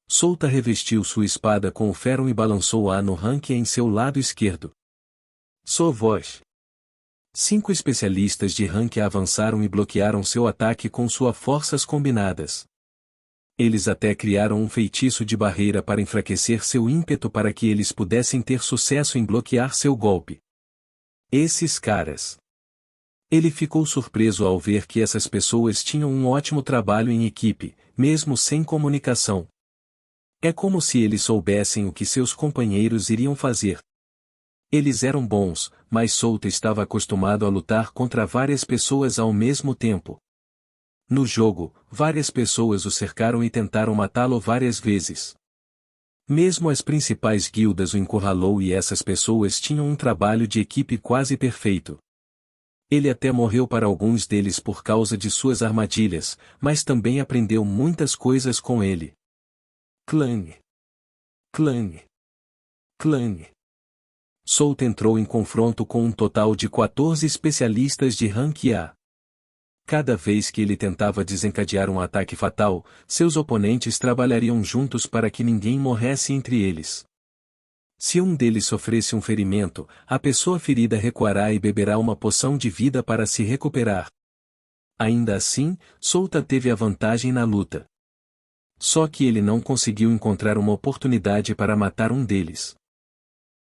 Souta revestiu sua espada com o ferro e balançou-a no ranque em seu lado esquerdo. Sua voz. 5 especialistas de rank avançaram e bloquearam seu ataque com suas forças combinadas. Eles até criaram um feitiço de barreira para enfraquecer seu ímpeto para que eles pudessem ter sucesso em bloquear seu golpe. Esses caras. Ele ficou surpreso ao ver que essas pessoas tinham um ótimo trabalho em equipe, mesmo sem comunicação. É como se eles soubessem o que seus companheiros iriam fazer. Eles eram bons, mas Souta estava acostumado a lutar contra várias pessoas ao mesmo tempo. No jogo, várias pessoas o cercaram e tentaram matá-lo várias vezes. Mesmo as principais guildas o encurralou e essas pessoas tinham um trabalho de equipe quase perfeito. Ele até morreu para alguns deles por causa de suas armadilhas, mas também aprendeu muitas coisas com ele. Clang. Clang. Clang. Souta entrou em confronto com um total de 14 especialistas de rank A. Cada vez que ele tentava desencadear um ataque fatal, seus oponentes trabalhariam juntos para que ninguém morresse entre eles. Se um deles sofresse um ferimento, a pessoa ferida recuará e beberá uma poção de vida para se recuperar. Ainda assim, Souta teve a vantagem na luta. Só que ele não conseguiu encontrar uma oportunidade para matar um deles.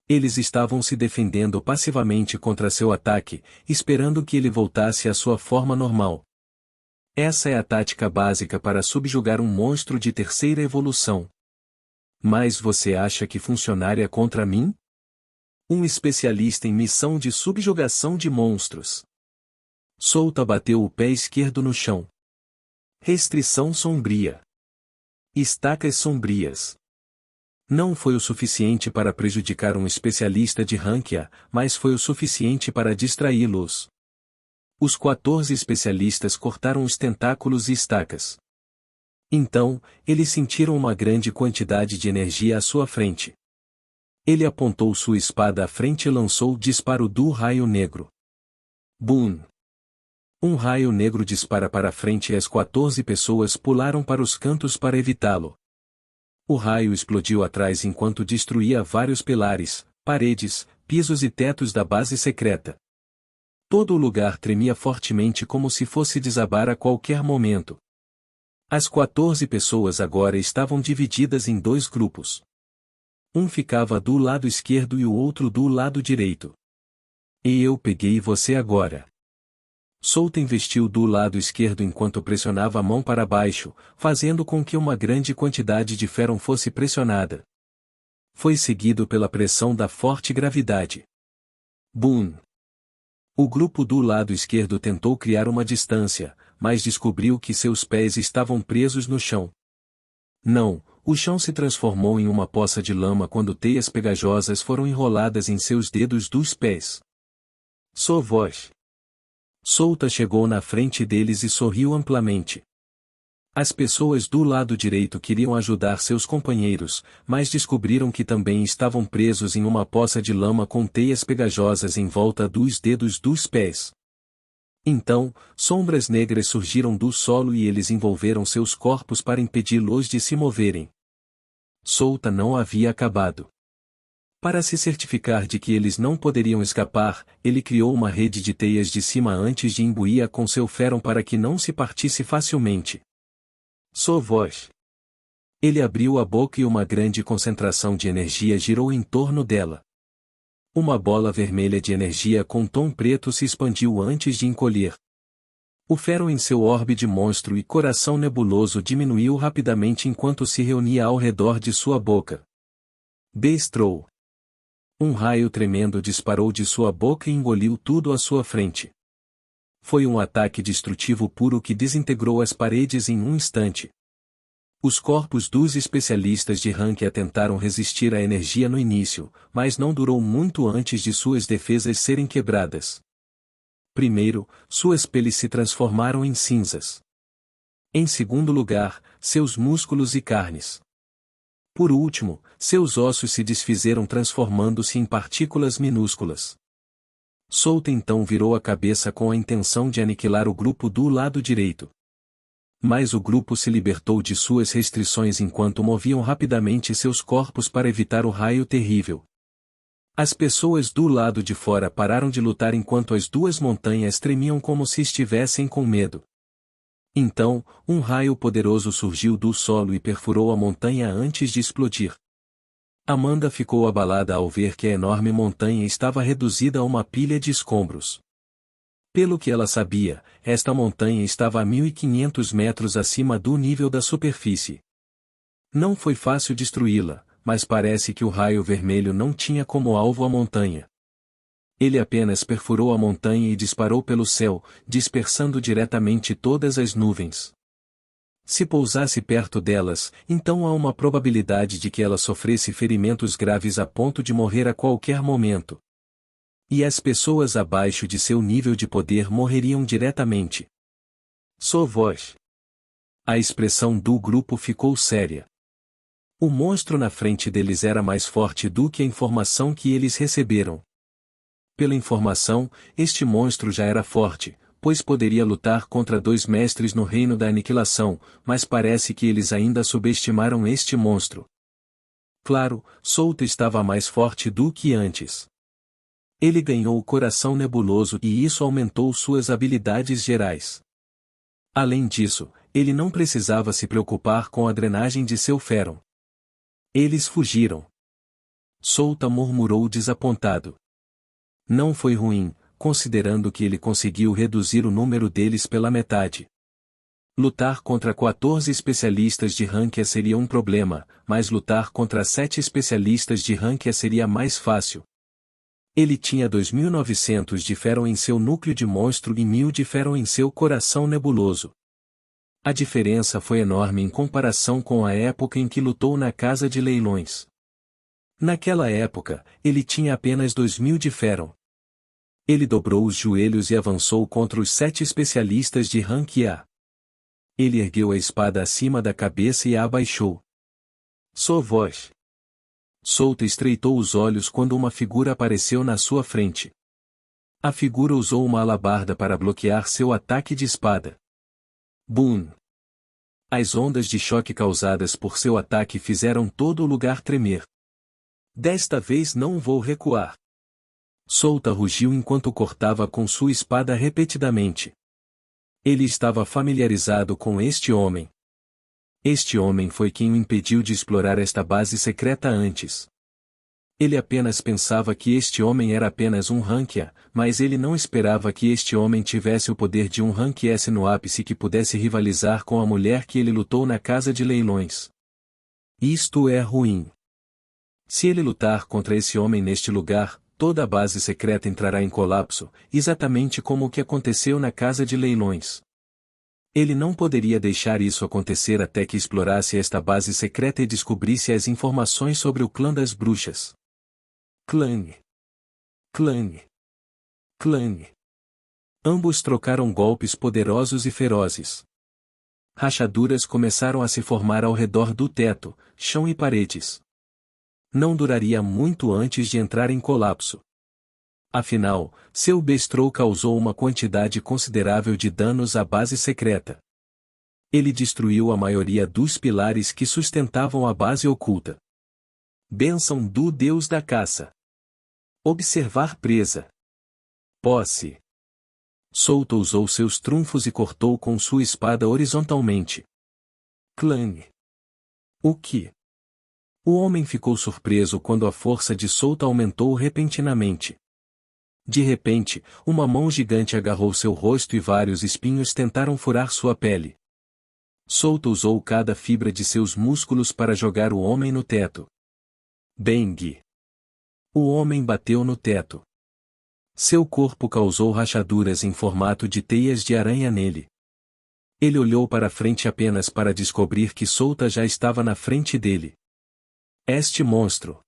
Eles estavam se defendendo passivamente contra seu ataque, esperando que ele voltasse à sua forma normal. Essa é a tática básica para subjugar um monstro de terceira evolução. Mas você acha que funcionaria contra mim? Um especialista em missão de subjugação de monstros. Souta bateu o pé esquerdo no chão. Restrição sombria. Estacas sombrias. Não foi o suficiente para prejudicar um especialista de rank A, mas foi o suficiente para distraí-los. Os 14 especialistas cortaram os tentáculos e estacas. Então, eles sentiram uma grande quantidade de energia à sua frente. Ele apontou sua espada à frente e lançou o disparo do raio negro. Boom! Um raio negro dispara para a frente e as 14 pessoas pularam para os cantos para evitá-lo. O raio explodiu atrás enquanto destruía vários pilares, paredes, pisos e tetos da base secreta. Todo o lugar tremia fortemente como se fosse desabar a qualquer momento. As 14 pessoas agora estavam divididas em 2 grupos. Um ficava do lado esquerdo e o outro do lado direito. E eu peguei você agora. Souta investiu do lado esquerdo enquanto pressionava a mão para baixo, fazendo com que uma grande quantidade de ferro fosse pressionada. Foi seguido pela pressão da forte gravidade. Boom! O grupo do lado esquerdo tentou criar uma distância, mas descobriu que seus pés estavam presos no chão. Não, o chão se transformou em uma poça de lama quando teias pegajosas foram enroladas em seus dedos dos pés. Sua voz. Souta chegou na frente deles e sorriu amplamente. As pessoas do lado direito queriam ajudar seus companheiros, mas descobriram que também estavam presos em uma poça de lama com teias pegajosas em volta dos dedos dos pés. Então, sombras negras surgiram do solo e eles envolveram seus corpos para impedi-los de se moverem. Souta não havia acabado. Para se certificar de que eles não poderiam escapar, ele criou uma rede de teias de cima antes de imbuir-a com seu ferro para que não se partisse facilmente. Sua voz. Ele abriu a boca e uma grande concentração de energia girou em torno dela. Uma bola vermelha de energia com tom preto se expandiu antes de encolher. O ferro em seu orbe de monstro e coração nebuloso diminuiu rapidamente enquanto se reunia ao redor de sua boca. Bestrou. Um raio tremendo disparou de sua boca e engoliu tudo à sua frente. Foi um ataque destrutivo puro que desintegrou as paredes em um instante. Os corpos dos especialistas de rank A tentaram resistir à energia no início, mas não durou muito antes de suas defesas serem quebradas. Primeiro, suas peles se transformaram em cinzas. Em segundo lugar, seus músculos e carnes. Por último, seus ossos se desfizeram transformando-se em partículas minúsculas. Souta então virou a cabeça com a intenção de aniquilar o grupo do lado direito. Mas o grupo se libertou de suas restrições enquanto moviam rapidamente seus corpos para evitar o raio terrível. As pessoas do lado de fora pararam de lutar enquanto as duas montanhas tremiam como se estivessem com medo. Então, um raio poderoso surgiu do solo e perfurou a montanha antes de explodir. Amanda ficou abalada ao ver que a enorme montanha estava reduzida a uma pilha de escombros. Pelo que ela sabia, esta montanha estava a 1.500 metros acima do nível da superfície. Não foi fácil destruí-la, mas parece que o raio vermelho não tinha como alvo a montanha. Ele apenas perfurou a montanha e disparou pelo céu, dispersando diretamente todas as nuvens. Se pousasse perto delas, então há uma probabilidade de que ela sofresse ferimentos graves a ponto de morrer a qualquer momento. E as pessoas abaixo de seu nível de poder morreriam diretamente. Sua voz. A expressão do grupo ficou séria. O monstro na frente deles era mais forte do que a informação que eles receberam. Pela informação, este monstro já era forte, pois poderia lutar contra 2 mestres no reino da aniquilação, mas parece que eles ainda subestimaram este monstro. Claro, Souta estava mais forte do que antes. Ele ganhou o coração nebuloso e isso aumentou suas habilidades gerais. Além disso, ele não precisava se preocupar com a drenagem de seu férron. Eles fugiram. Souta murmurou desapontado. Não foi ruim, considerando que ele conseguiu reduzir o número deles pela metade. Lutar contra 14 especialistas de Rankia seria um problema, mas lutar contra 7 especialistas de Rankia seria mais fácil. Ele tinha 2.900 de férron em seu núcleo de monstro e 1.000 de férron em seu coração nebuloso. A diferença foi enorme em comparação com a época em que lutou na casa de leilões. Naquela época, ele tinha apenas 2.000 de férron. Ele dobrou os joelhos e avançou contra os 7 especialistas de Rankia. Ele ergueu a espada acima da cabeça e a abaixou. Sua voz. Souta estreitou os olhos quando uma figura apareceu na sua frente. A figura usou uma alabarda para bloquear seu ataque de espada. Boom! As ondas de choque causadas por seu ataque fizeram todo o lugar tremer. Desta vez não vou recuar. Souta rugiu enquanto cortava com sua espada repetidamente. Ele estava familiarizado com este homem. Este homem foi quem o impediu de explorar esta base secreta antes. Ele apenas pensava que este homem era apenas um Rankia, mas ele não esperava que este homem tivesse o poder de um Rankia S no ápice que pudesse rivalizar com a mulher que ele lutou na casa de leilões. Isto é ruim. Se ele lutar contra esse homem neste lugar, toda a base secreta entrará em colapso, exatamente como o que aconteceu na casa de leilões. Ele não poderia deixar isso acontecer até que explorasse esta base secreta e descobrisse as informações sobre o clã das bruxas. Clang. Clang. Clang. Ambos trocaram golpes poderosos e ferozes. Rachaduras começaram a se formar ao redor do teto, chão e paredes. Não duraria muito antes de entrar em colapso. Afinal, seu Bestrol causou uma quantidade considerável de danos à base secreta. Ele destruiu a maioria dos pilares que sustentavam a base oculta. Bênção do Deus da Caça. Observar presa. Posse. Souta usou seus trunfos e cortou com sua espada horizontalmente. Clang. O que? O homem ficou surpreso quando a força de Souta aumentou repentinamente. De repente, uma mão gigante agarrou seu rosto e vários espinhos tentaram furar sua pele. Souta usou cada fibra de seus músculos para jogar o homem no teto. Bang! O homem bateu no teto. Seu corpo causou rachaduras em formato de teias de aranha nele. Ele olhou para frente apenas para descobrir que Souta já estava na frente dele. Este monstro.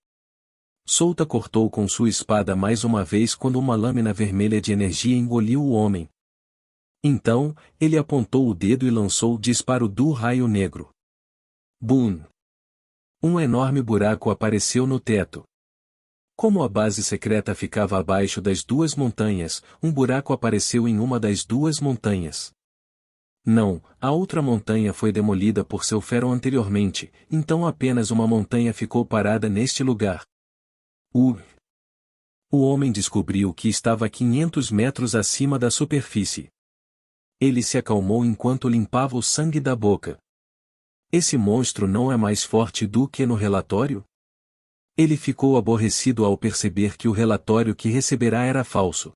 Souta cortou com sua espada mais uma vez quando uma lâmina vermelha de energia engoliu o homem. Então, ele apontou o dedo e lançou o disparo do raio negro. Boom! Um enorme buraco apareceu no teto. Como a base secreta ficava abaixo das duas montanhas, um buraco apareceu em uma das duas montanhas. Não, a outra montanha foi demolida por seu fero anteriormente, então apenas uma montanha ficou parada neste lugar. O homem descobriu que estava a 500 metros acima da superfície. Ele se acalmou enquanto limpava o sangue da boca. Esse monstro não é mais forte do que no relatório? Ele ficou aborrecido ao perceber que o relatório que receberá era falso.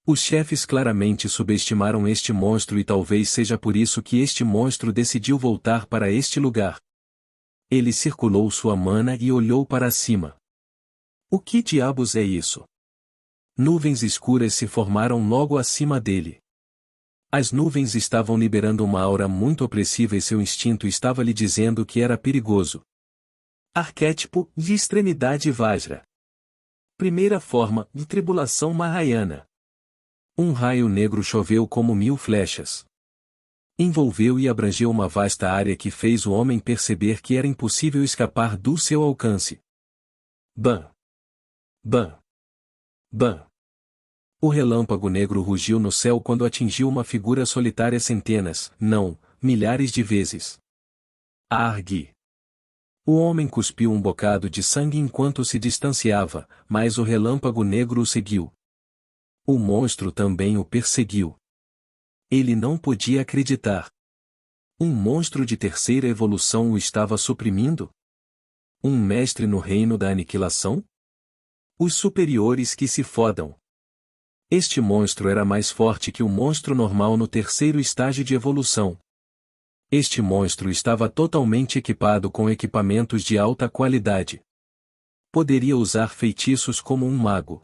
Os chefes claramente subestimaram este monstro e talvez seja por isso que este monstro decidiu voltar para este lugar. Ele circulou sua mana e olhou para cima. O que diabos é isso? Nuvens escuras se formaram logo acima dele. As nuvens estavam liberando uma aura muito opressiva e seu instinto estava lhe dizendo que era perigoso. Arquétipo de extremidade Vajra. Primeira forma de tribulação Mahayana. Um raio negro choveu como 1000 flechas. Envolveu e abrangeu uma vasta área que fez o homem perceber que era impossível escapar do seu alcance. Bam! Bam! Bam! O relâmpago negro rugiu no céu quando atingiu uma figura solitária centenas, não, milhares de vezes. Argue! O homem cuspiu um bocado de sangue enquanto se distanciava, mas o relâmpago negro o seguiu. O monstro também o perseguiu. Ele não podia acreditar. Um monstro de terceira evolução o estava suprimindo? Um mestre no reino da aniquilação? Os superiores que se fodam. Este monstro era mais forte que o monstro normal no terceiro estágio de evolução. Este monstro estava totalmente equipado com equipamentos de alta qualidade. Poderia usar feitiços como um mago.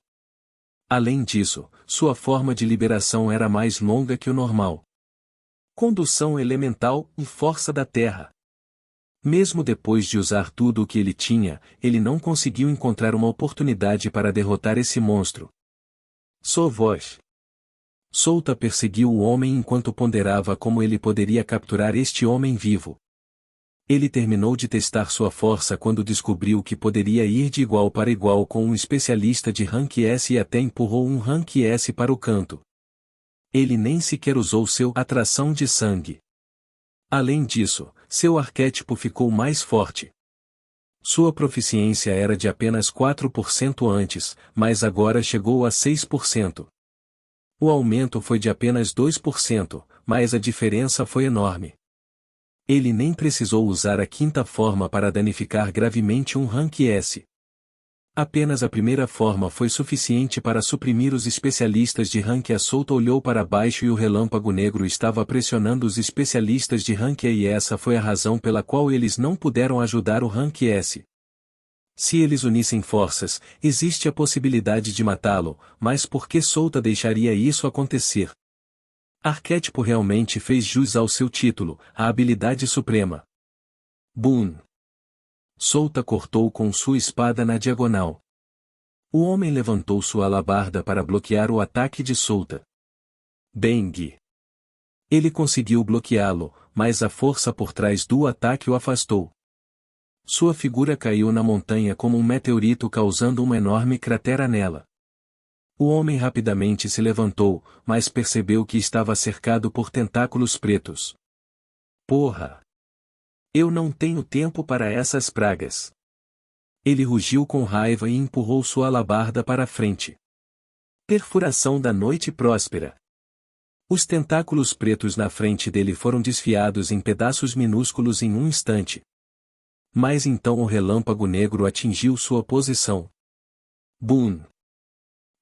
Além disso, sua forma de liberação era mais longa que o normal. Condução elemental e força da terra. Mesmo depois de usar tudo o que ele tinha, ele não conseguiu encontrar uma oportunidade para derrotar esse monstro. Sua voz. Souta perseguiu o homem enquanto ponderava como ele poderia capturar este homem vivo. Ele terminou de testar sua força quando descobriu que poderia ir de igual para igual com um especialista de rank S e até empurrou um rank S para o canto. Ele nem sequer usou seu atração de sangue. Além disso, seu arquétipo ficou mais forte. Sua proficiência era de apenas 4% antes, mas agora chegou a 6%. O aumento foi de apenas 2%, mas a diferença foi enorme. Ele nem precisou usar a quinta forma para danificar gravemente um rank S. Apenas a primeira forma foi suficiente para suprimir os especialistas de rank A. Souta olhou para baixo e o relâmpago negro estava pressionando os especialistas de rank A e essa foi a razão pela qual eles não puderam ajudar o rank S. Se eles unissem forças, existe a possibilidade de matá-lo, mas por que Souta deixaria isso acontecer? Arquétipo realmente fez jus ao seu título, a habilidade suprema. Boom! Souta cortou com sua espada na diagonal. O homem levantou sua alabarda para bloquear o ataque de Souta. Bang! Ele conseguiu bloqueá-lo, mas a força por trás do ataque o afastou. Sua figura caiu na montanha como um meteorito causando uma enorme cratera nela. O homem rapidamente se levantou, mas percebeu que estava cercado por tentáculos pretos. Porra! Eu não tenho tempo para essas pragas. Ele rugiu com raiva e empurrou sua alabarda para a frente. Perfuração da noite próspera. Os tentáculos pretos na frente dele foram desfiados em pedaços minúsculos em um instante. Mas então o relâmpago negro atingiu sua posição. Boom!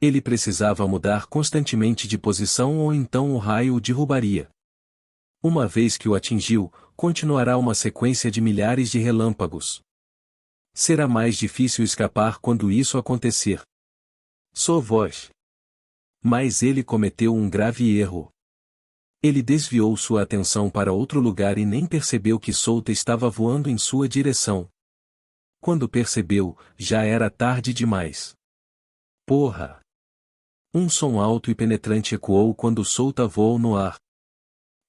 Ele precisava mudar constantemente de posição ou então o raio o derrubaria. Uma vez que o atingiu, continuará uma sequência de milhares de relâmpagos. Será mais difícil escapar quando isso acontecer. Sua voz. Mas ele cometeu um grave erro. Ele desviou sua atenção para outro lugar e nem percebeu que Souta estava voando em sua direção. Quando percebeu, já era tarde demais. Porra! Um som alto e penetrante ecoou quando Souta voou no ar.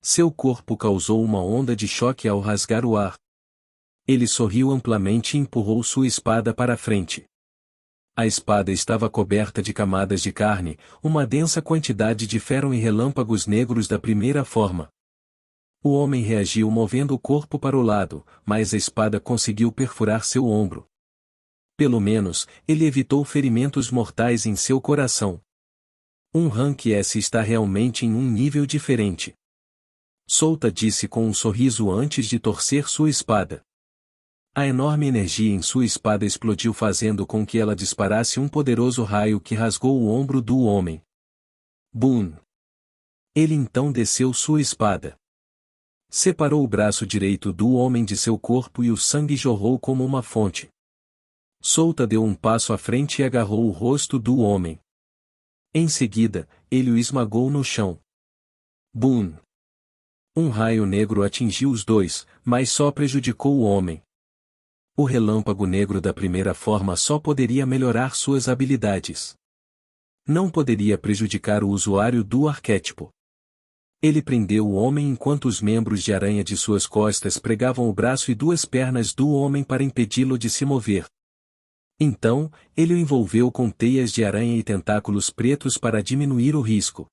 Seu corpo causou uma onda de choque ao rasgar o ar. Ele sorriu amplamente e empurrou sua espada para a frente. A espada estava coberta de camadas de carne, uma densa quantidade de ferro e relâmpagos negros da primeira forma. O homem reagiu movendo o corpo para o lado, mas a espada conseguiu perfurar seu ombro. Pelo menos, ele evitou ferimentos mortais em seu coração. Um Rank S está realmente em um nível diferente. Souta disse com um sorriso antes de torcer sua espada. A enorme energia em sua espada explodiu fazendo com que ela disparasse um poderoso raio que rasgou o ombro do homem. Boom! Ele então desceu sua espada. Separou o braço direito do homem de seu corpo e o sangue jorrou como uma fonte. Souta deu um passo à frente e agarrou o rosto do homem. Em seguida, ele o esmagou no chão. Boom! Um raio negro atingiu os dois, mas só prejudicou o homem. O relâmpago negro da primeira forma só poderia melhorar suas habilidades. Não poderia prejudicar o usuário do arquétipo. Ele prendeu o homem enquanto os membros de aranha de suas costas pregavam o braço e duas pernas do homem para impedi-lo de se mover. Então, ele o envolveu com teias de aranha e tentáculos pretos para diminuir o risco.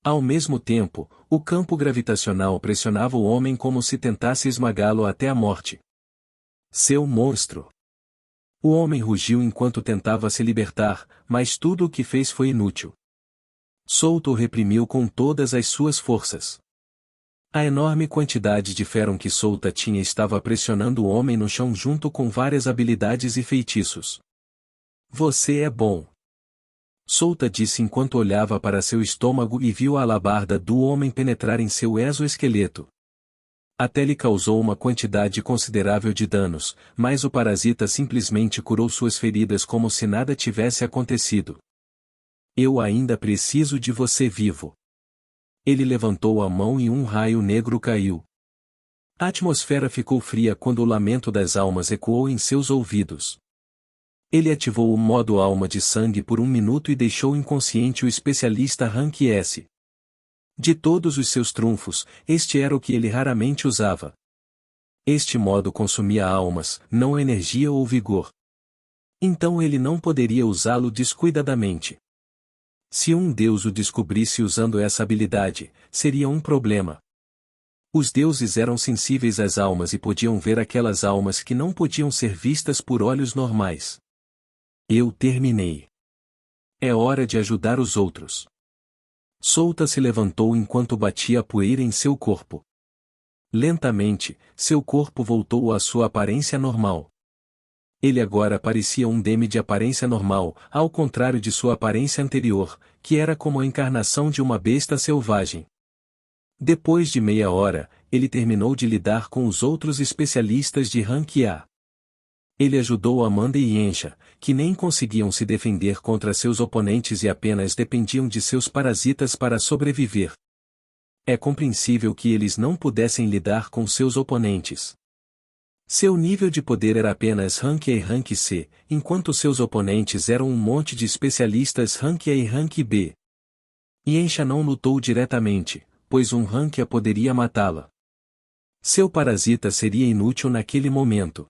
Ao mesmo tempo, o campo gravitacional pressionava o homem como se tentasse esmagá-lo até a morte. Seu monstro! O homem rugiu enquanto tentava se libertar, mas tudo o que fez foi inútil. Souta o reprimiu com todas as suas forças. A enorme quantidade de ferro que Souta tinha estava pressionando o homem no chão junto com várias habilidades e feitiços. Você é bom. Souta disse enquanto olhava para seu estômago e viu a alabarda do homem penetrar em seu exoesqueleto. Até lhe causou uma quantidade considerável de danos, mas o parasita simplesmente curou suas feridas como se nada tivesse acontecido. Eu ainda preciso de você vivo. Ele levantou a mão e um raio negro caiu. A atmosfera ficou fria quando o lamento das almas ecoou em seus ouvidos. Ele ativou o modo alma de sangue por 1 minuto e deixou inconsciente o especialista Rank S. De todos os seus trunfos, este era o que ele raramente usava. Este modo consumia almas, não energia ou vigor. Então ele não poderia usá-lo descuidadamente. Se um deus o descobrisse usando essa habilidade, seria um problema. Os deuses eram sensíveis às almas e podiam ver aquelas almas que não podiam ser vistas por olhos normais. Eu terminei. É hora de ajudar os outros. Souta se levantou enquanto batia a poeira em seu corpo. Lentamente, seu corpo voltou à sua aparência normal. Ele agora parecia um demi de aparência normal, ao contrário de sua aparência anterior, que era como a encarnação de uma besta selvagem. Depois de meia hora, ele terminou de lidar com os outros especialistas de Rank A. Ele ajudou Amanda e Yensha, que nem conseguiam se defender contra seus oponentes e apenas dependiam de seus parasitas para sobreviver. É compreensível que eles não pudessem lidar com seus oponentes. Seu nível de poder era apenas Rank A e Rank C, enquanto seus oponentes eram um monte de especialistas Rank A e Rank B. Yensha não lutou diretamente, pois um Rank A poderia matá-la. Seu parasita seria inútil naquele momento.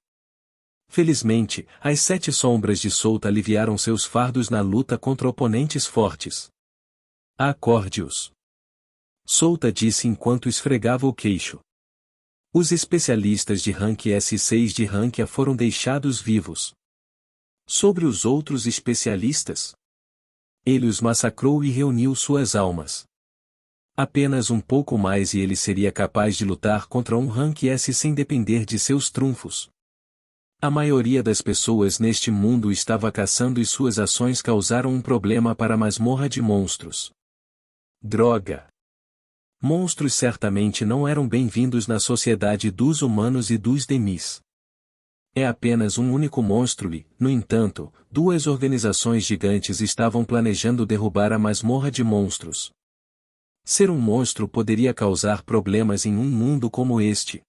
Felizmente, as 7 sombras de Souta aliviaram seus fardos na luta contra oponentes fortes. Acorde-os. Souta disse enquanto esfregava o queixo. Os especialistas de Rank S6 de Rank A foram deixados vivos. Sobre os outros especialistas? Ele os massacrou e reuniu suas almas. Apenas um pouco mais e ele seria capaz de lutar contra um Rank S sem depender de seus trunfos. A maioria das pessoas neste mundo estava caçando e suas ações causaram um problema para a masmorra de monstros. Droga! Monstros certamente não eram bem-vindos na sociedade dos humanos e dos demis. É apenas um único monstro e, no entanto, 2 organizações gigantes estavam planejando derrubar a masmorra de monstros. Ser um monstro poderia causar problemas em um mundo como este.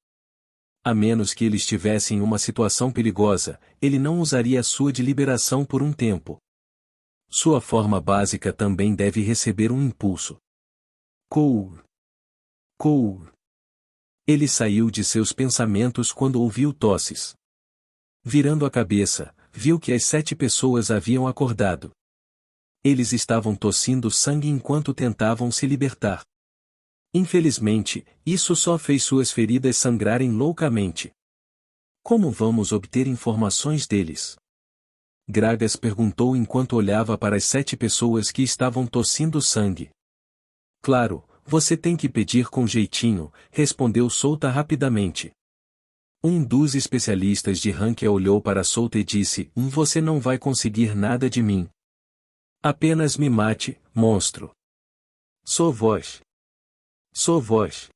A menos que ele estivesse em uma situação perigosa, ele não usaria sua de liberação por um tempo. Sua forma básica também deve receber um impulso. Cour. Ele saiu de seus pensamentos quando ouviu tosses. Virando a cabeça, viu que as 7 pessoas haviam acordado. Eles estavam tossindo sangue enquanto tentavam se libertar. Infelizmente, isso só fez suas feridas sangrarem loucamente. Como vamos obter informações deles? Gragas perguntou enquanto olhava para as 7 pessoas que estavam tossindo sangue. Claro, você tem que pedir com jeitinho, respondeu Solta rapidamente. Um dos especialistas de Rankia olhou para Solta e disse: Você não vai conseguir nada de mim. Apenas me mate, monstro. Sou voz. Sou voz.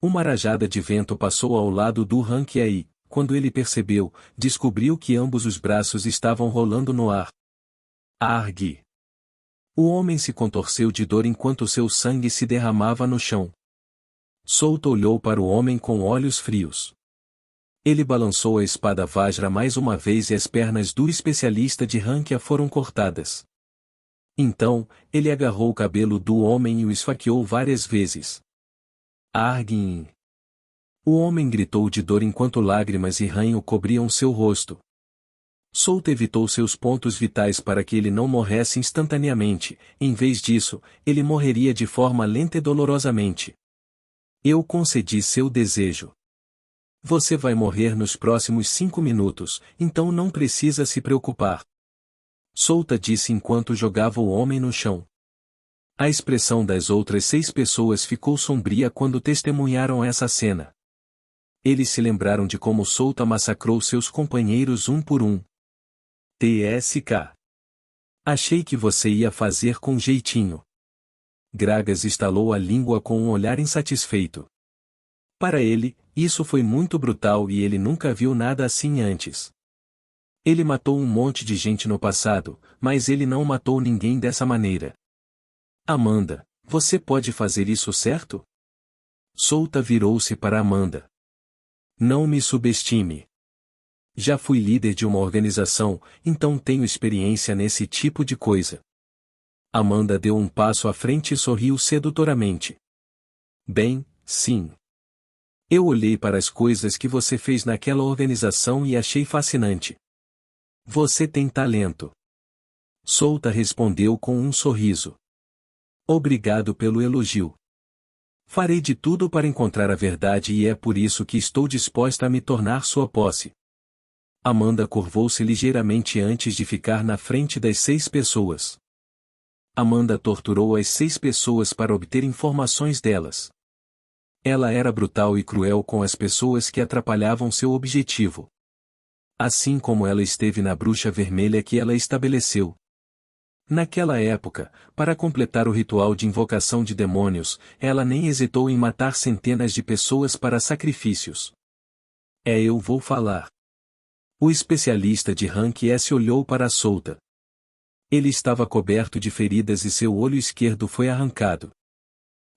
Uma rajada de vento passou ao lado do Rankia e, quando ele percebeu, descobriu que ambos os braços estavam rolando no ar. Argue! O homem se contorceu de dor enquanto seu sangue se derramava no chão. Solta olhou para o homem com olhos frios. Ele balançou a espada Vajra mais uma vez e as pernas do especialista de Rankia foram cortadas. Então, ele agarrou o cabelo do homem e o esfaqueou várias vezes. Argue! O homem gritou de dor enquanto lágrimas e ranho cobriam seu rosto. Solta evitou seus pontos vitais para que ele não morresse instantaneamente, em vez disso, ele morreria de forma lenta e dolorosamente. Eu concedi seu desejo. Você vai morrer nos próximos 5 minutos, então não precisa se preocupar. Solta disse enquanto jogava o homem no chão. A expressão das outras 6 pessoas ficou sombria quando testemunharam essa cena. Eles se lembraram de como Solta massacrou seus companheiros um por um. TSK. Achei que você ia fazer com jeitinho. Gragas estalou a língua com um olhar insatisfeito. Para ele, isso foi muito brutal e ele nunca viu nada assim antes. Ele matou um monte de gente no passado, mas ele não matou ninguém dessa maneira. Amanda, você pode fazer isso certo? Solta virou-se para Amanda. Não me subestime. Já fui líder de uma organização, então tenho experiência nesse tipo de coisa. Amanda deu um passo à frente e sorriu sedutoramente. Bem, sim. Eu olhei para as coisas que você fez naquela organização e achei fascinante. Você tem talento. Solta respondeu com um sorriso. Obrigado pelo elogio. Farei de tudo para encontrar a verdade e é por isso que estou disposta a me tornar sua posse. Amanda curvou-se ligeiramente antes de ficar na frente das 6 pessoas. Amanda torturou as 6 pessoas para obter informações delas. Ela era brutal e cruel com as pessoas que atrapalhavam seu objetivo. Assim como ela esteve na Bruxa Vermelha que ela estabeleceu. Naquela época, para completar o ritual de invocação de demônios, ela nem hesitou em matar centenas de pessoas para sacrifícios. Eu vou falar. O especialista de Rank S olhou para a Solta. Ele estava coberto de feridas e seu olho esquerdo foi arrancado.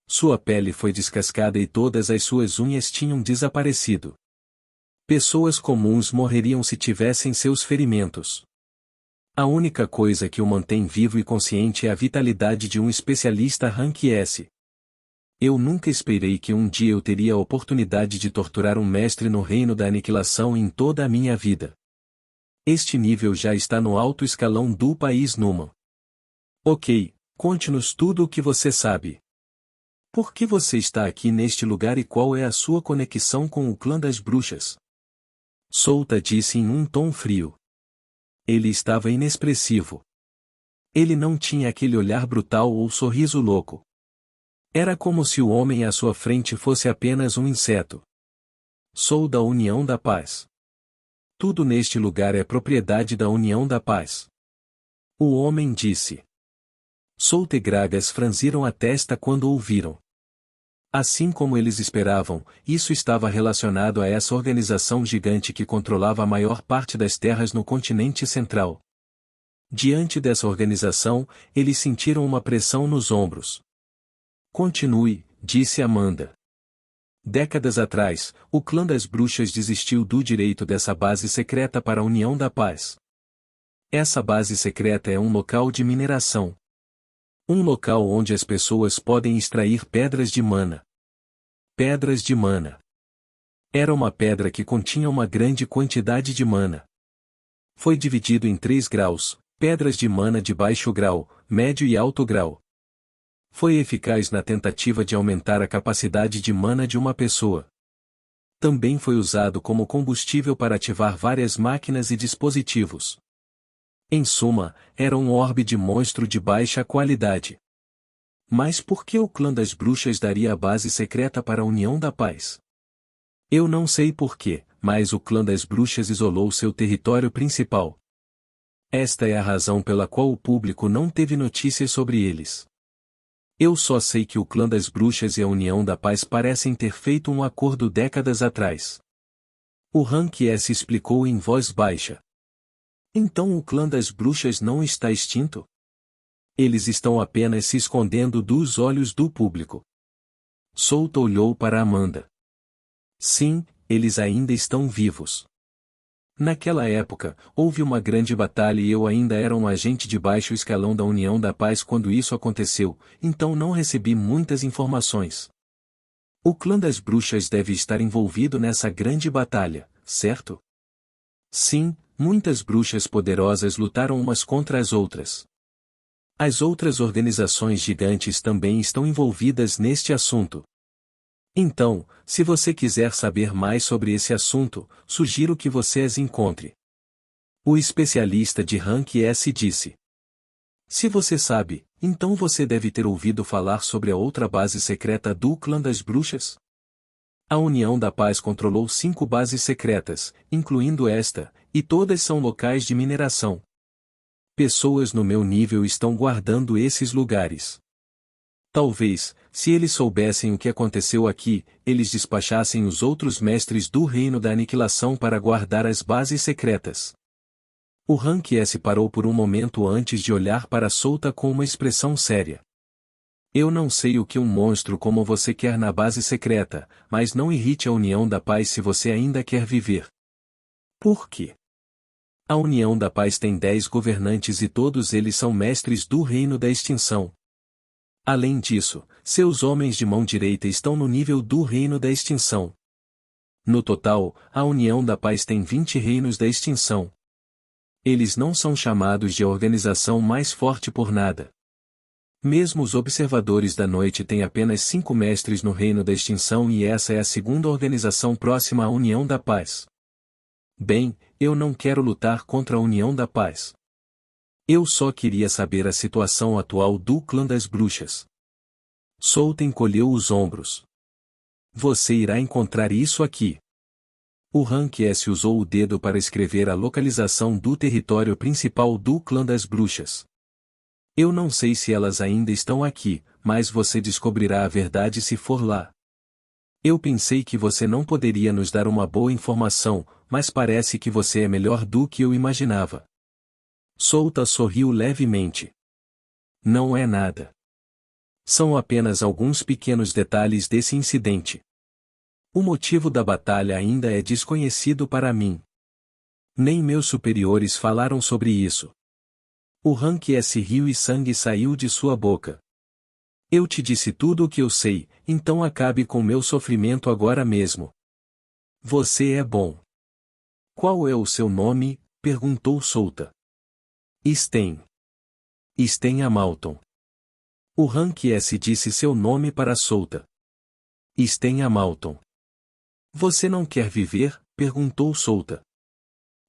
Sua pele foi descascada e todas as suas unhas tinham desaparecido. Pessoas comuns morreriam se tivessem seus ferimentos. A única coisa que o mantém vivo e consciente é a vitalidade de um especialista Rank S. Eu nunca esperei que um dia eu teria a oportunidade de torturar um mestre no reino da aniquilação em toda a minha vida. Este nível já está no alto escalão do país Numa. Ok, conte-nos tudo o que você sabe. Por que você está aqui neste lugar e qual é a sua conexão com o clã das bruxas? Solta disse em um tom frio. Ele estava inexpressivo. Ele não tinha aquele olhar brutal ou sorriso louco. Era como se o homem à sua frente fosse apenas um inseto. Sou da União da Paz. Tudo neste lugar é propriedade da União da Paz. O homem disse. Solta e Gragas franziram a testa quando ouviram. Assim como eles esperavam, isso estava relacionado a essa organização gigante que controlava a maior parte das terras no continente central. Diante dessa organização, eles sentiram uma pressão nos ombros. Continue, disse Amanda. Décadas atrás, o clã das bruxas desistiu do direito dessa base secreta para a União da Paz. Essa base secreta é um local de mineração. Um local onde as pessoas podem extrair pedras de mana. Pedras de mana. Era uma pedra que continha uma grande quantidade de mana. Foi dividido em 3 graus, pedras de mana de baixo grau, médio e alto grau. Foi eficaz na tentativa de aumentar a capacidade de mana de uma pessoa. Também foi usado como combustível para ativar várias máquinas e dispositivos. Em suma, era um orbe de monstro de baixa qualidade. Mas por que o clã das bruxas daria a base secreta para a União da Paz? Eu não sei porquê, mas o clã das bruxas isolou seu território principal. Esta é a razão pela qual o público não teve notícias sobre eles. Eu só sei que o clã das bruxas e a União da Paz parecem ter feito um acordo décadas atrás. O Rank S explicou em voz baixa. Então o clã das bruxas não está extinto? Eles estão apenas se escondendo dos olhos do público. Souta olhou para Amanda. Sim, eles ainda estão vivos. Naquela época, houve uma grande batalha e eu ainda era um agente de baixo escalão da União da Paz quando isso aconteceu, então não recebi muitas informações. O clã das bruxas deve estar envolvido nessa grande batalha, certo? Sim, muitas bruxas poderosas lutaram umas contra as outras. As outras organizações gigantes também estão envolvidas neste assunto. Então, se você quiser saber mais sobre esse assunto, sugiro que você as encontre. O especialista de Rank S disse. Se você sabe, então você deve ter ouvido falar sobre a outra base secreta do clã das bruxas? A União da Paz controlou 5 bases secretas, incluindo esta, e todas são locais de mineração. Pessoas no meu nível estão guardando esses lugares. Talvez, se eles soubessem o que aconteceu aqui, eles despachassem os outros mestres do Reino da Aniquilação para guardar as bases secretas. O Rank S parou por um momento antes de olhar para Souta com uma expressão séria. Eu não sei o que um monstro como você quer na base secreta, mas não irrite a União da Paz se você ainda quer viver. Por quê? A União da Paz tem 10 governantes e todos eles são mestres do Reino da Extinção. Além disso, seus homens de mão direita estão no nível do Reino da Extinção. No total, a União da Paz tem 20 reinos da extinção. Eles não são chamados de a organização mais forte por nada. Mesmo os observadores da noite têm apenas 5 mestres no Reino da Extinção e essa é a segunda organização próxima à União da Paz. Bem, eu não quero lutar contra a União da Paz. Eu só queria saber a situação atual do clã das bruxas. Souta encolheu os ombros. Você irá encontrar isso aqui. O Rank S usou o dedo para escrever a localização do território principal do clã das bruxas. Eu não sei se elas ainda estão aqui, mas você descobrirá a verdade se for lá. Eu pensei que você não poderia nos dar uma boa informação, mas parece que você é melhor do que eu imaginava. Souta sorriu levemente. Não é nada. São apenas alguns pequenos detalhes desse incidente. O motivo da batalha ainda é desconhecido para mim. Nem meus superiores falaram sobre isso. O Rank S riu e sangue saiu de sua boca. Eu te disse tudo o que eu sei, então acabe com meu sofrimento agora mesmo. Você é bom. Qual é o seu nome? Perguntou Souta. Sten. Sten Amalton. O Rank S disse seu nome para Souta. Sten Amalton. Você não quer viver? Perguntou Souta.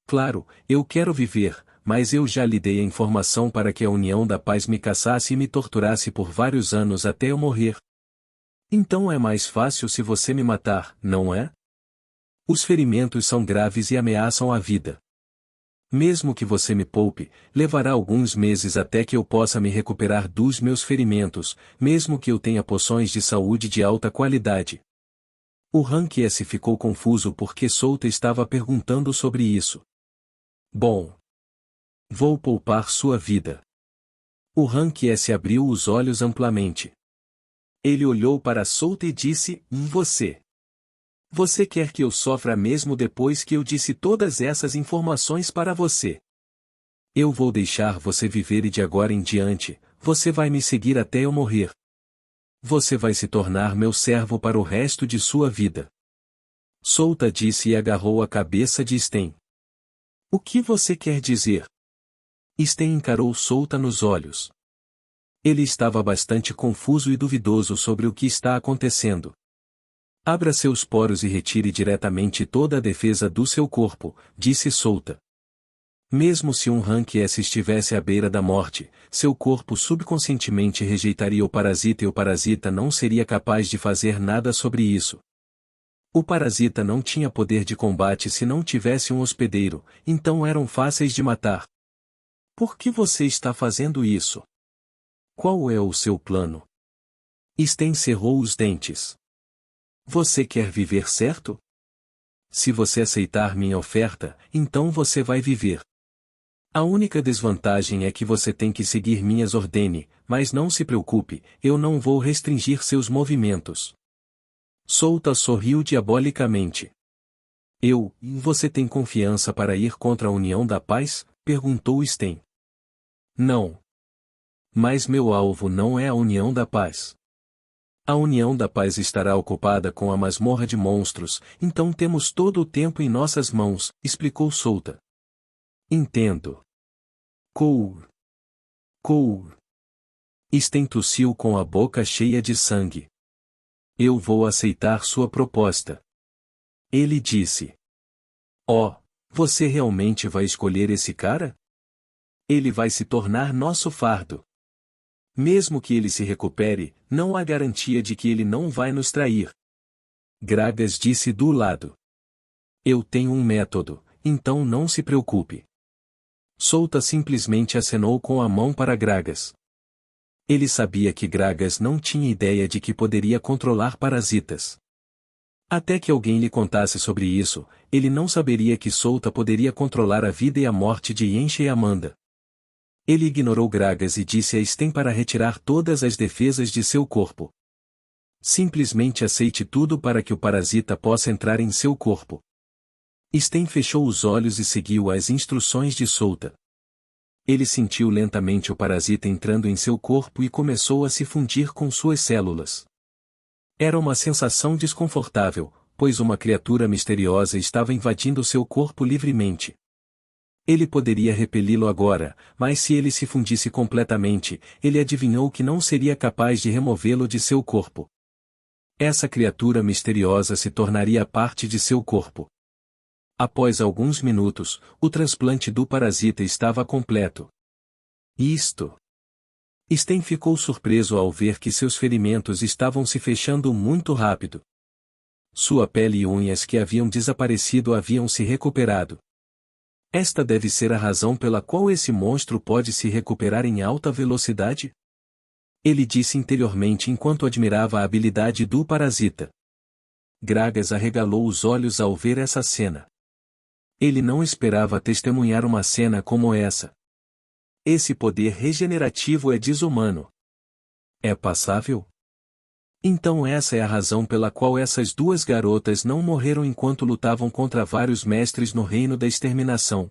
Claro, eu quero viver, mas eu já lhe dei a informação para que a União da Paz me caçasse e me torturasse por vários anos até eu morrer. Então é mais fácil se você me matar, não é? Os ferimentos são graves e ameaçam a vida. Mesmo que você me poupe, levará alguns meses até que eu possa me recuperar dos meus ferimentos, mesmo que eu tenha poções de saúde de alta qualidade. O Rank S ficou confuso porque Souta estava perguntando sobre isso. Bom. Vou poupar sua vida. O Rank S abriu os olhos amplamente. Ele olhou para Souta e disse, você. Você quer que eu sofra mesmo depois que eu disse todas essas informações para você? Eu vou deixar você viver e de agora em diante, você vai me seguir até eu morrer. Você vai se tornar meu servo para o resto de sua vida. Souta disse e agarrou a cabeça de Sten. O que você quer dizer? Sten encarou Souta nos olhos. Ele estava bastante confuso e duvidoso sobre o que está acontecendo. Abra seus poros e retire diretamente toda a defesa do seu corpo, disse Souta. Mesmo se um Rank S estivesse à beira da morte, seu corpo subconscientemente rejeitaria o parasita e o parasita não seria capaz de fazer nada sobre isso. O parasita não tinha poder de combate se não tivesse um hospedeiro, então eram fáceis de matar. Por que você está fazendo isso? Qual é o seu plano? Sten cerrou os dentes. Você quer viver, certo? Se você aceitar minha oferta, então você vai viver. A única desvantagem é que você tem que seguir minhas ordens, mas não se preocupe, eu não vou restringir seus movimentos. Souta sorriu diabolicamente. Você tem confiança para ir contra a União da Paz? Perguntou Sten. Não. Mas meu alvo não é a União da Paz. A União da Paz estará ocupada com a masmorra de monstros, então temos todo o tempo em nossas mãos, explicou Souta. Entendo. Cour. Sten tossiu com a boca cheia de sangue. Eu vou aceitar sua proposta. Ele disse. Você realmente vai escolher esse cara? Ele vai se tornar nosso fardo. Mesmo que ele se recupere, não há garantia de que ele não vai nos trair. Gragas disse do lado. Eu tenho um método, então não se preocupe. Souta simplesmente acenou com a mão para Gragas. Ele sabia que Gragas não tinha ideia de que poderia controlar parasitas. Até que alguém lhe contasse sobre isso, ele não saberia que Souta poderia controlar a vida e a morte de Yencha e Amanda. Ele ignorou Gragas e disse a Sten para retirar todas as defesas de seu corpo. Simplesmente aceite tudo para que o parasita possa entrar em seu corpo. Sten fechou os olhos e seguiu as instruções de Souta. Ele sentiu lentamente o parasita entrando em seu corpo e começou a se fundir com suas células. Era uma sensação desconfortável, pois uma criatura misteriosa estava invadindo seu corpo livremente. Ele poderia repeli-lo agora, mas se ele se fundisse completamente, ele adivinhou que não seria capaz de removê-lo de seu corpo. Essa criatura misteriosa se tornaria parte de seu corpo. Após alguns minutos, o transplante do parasita estava completo. Sten ficou surpreso ao ver que seus ferimentos estavam se fechando muito rápido. Sua pele e unhas que haviam desaparecido haviam se recuperado. Esta deve ser a razão pela qual esse monstro pode se recuperar em alta velocidade? Ele disse interiormente enquanto admirava a habilidade do parasita. Gragas arregalou os olhos ao ver essa cena. Ele não esperava testemunhar uma cena como essa. Esse poder regenerativo é desumano. É passável? Então essa é a razão pela qual essas duas garotas não morreram enquanto lutavam contra vários mestres no reino da exterminação.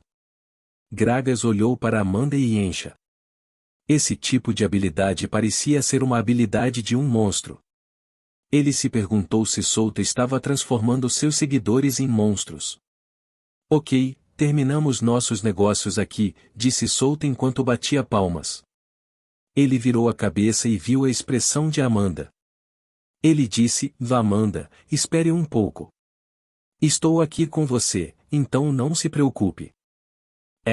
Gragas olhou para Amanda e Yencha. Esse tipo de habilidade parecia ser uma habilidade de um monstro. Ele se perguntou se Souta estava transformando seus seguidores em monstros. Ok, terminamos nossos negócios aqui, disse Souta enquanto batia palmas. Ele virou a cabeça e viu a expressão de Amanda. Ele disse, vá Amanda, espere um pouco. Estou aqui com você, então não se preocupe.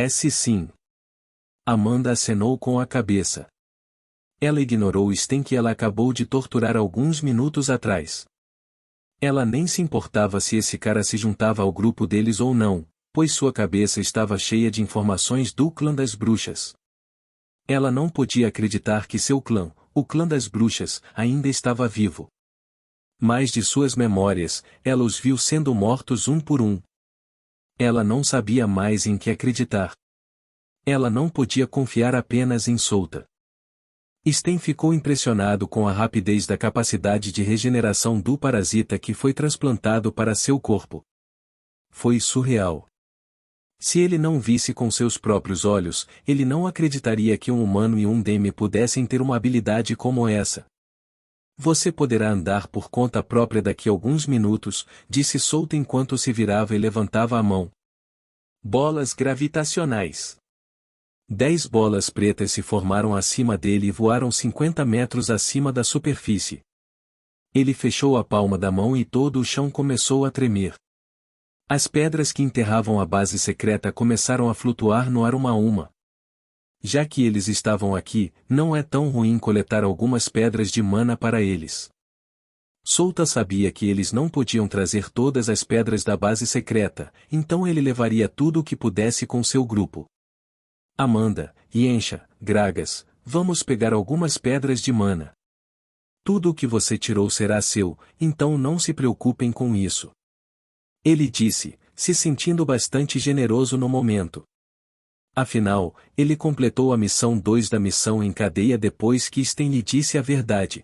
Sim. Amanda acenou com a cabeça. Ela ignorou Sten que ela acabou de torturar alguns minutos atrás. Ela nem se importava se esse cara se juntava ao grupo deles ou não, pois sua cabeça estava cheia de informações do clã das bruxas. Ela não podia acreditar que seu clã, o clã das bruxas, ainda estava vivo. Mas de suas memórias, ela os viu sendo mortos um por um. Ela não sabia mais em que acreditar. Ela não podia confiar apenas em Souta. Sten ficou impressionado com a rapidez da capacidade de regeneração do parasita que foi transplantado para seu corpo. Foi surreal. Se ele não visse com seus próprios olhos, ele não acreditaria que um humano e um demi pudessem ter uma habilidade como essa. Você poderá andar por conta própria daqui a alguns minutos, disse Souta enquanto se virava e levantava a mão. Bolas gravitacionais. 10 bolas pretas se formaram acima dele e voaram 50 metros acima da superfície. Ele fechou a palma da mão e todo o chão começou a tremer. As pedras que enterravam a base secreta começaram a flutuar no ar uma a uma. Já que eles estavam aqui, não é tão ruim coletar algumas pedras de mana para eles. Souta sabia que eles não podiam trazer todas as pedras da base secreta, então ele levaria tudo o que pudesse com seu grupo. Amanda, Yencha, Gragas, vamos pegar algumas pedras de mana. Tudo o que você tirou será seu, então não se preocupem com isso. Ele disse, se sentindo bastante generoso no momento. Afinal, ele completou a missão 2 da missão em cadeia depois que Sten lhe disse a verdade.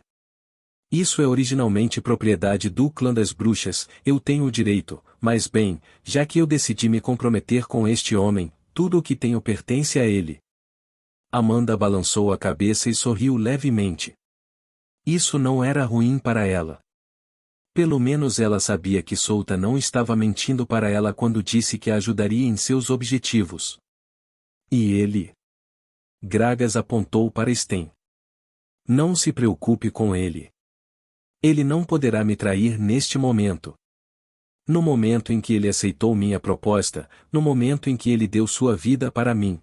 Isso é originalmente propriedade do clã das bruxas, eu tenho o direito, mas bem, já que eu decidi me comprometer com este homem, tudo o que tenho pertence a ele. Amanda balançou a cabeça e sorriu levemente. Isso não era ruim para ela. Pelo menos ela sabia que Souta não estava mentindo para ela quando disse que a ajudaria em seus objetivos. E ele? Gragas apontou para Sten. Não se preocupe com ele. Ele não poderá me trair neste momento. No momento em que ele aceitou minha proposta, no momento em que ele deu sua vida para mim.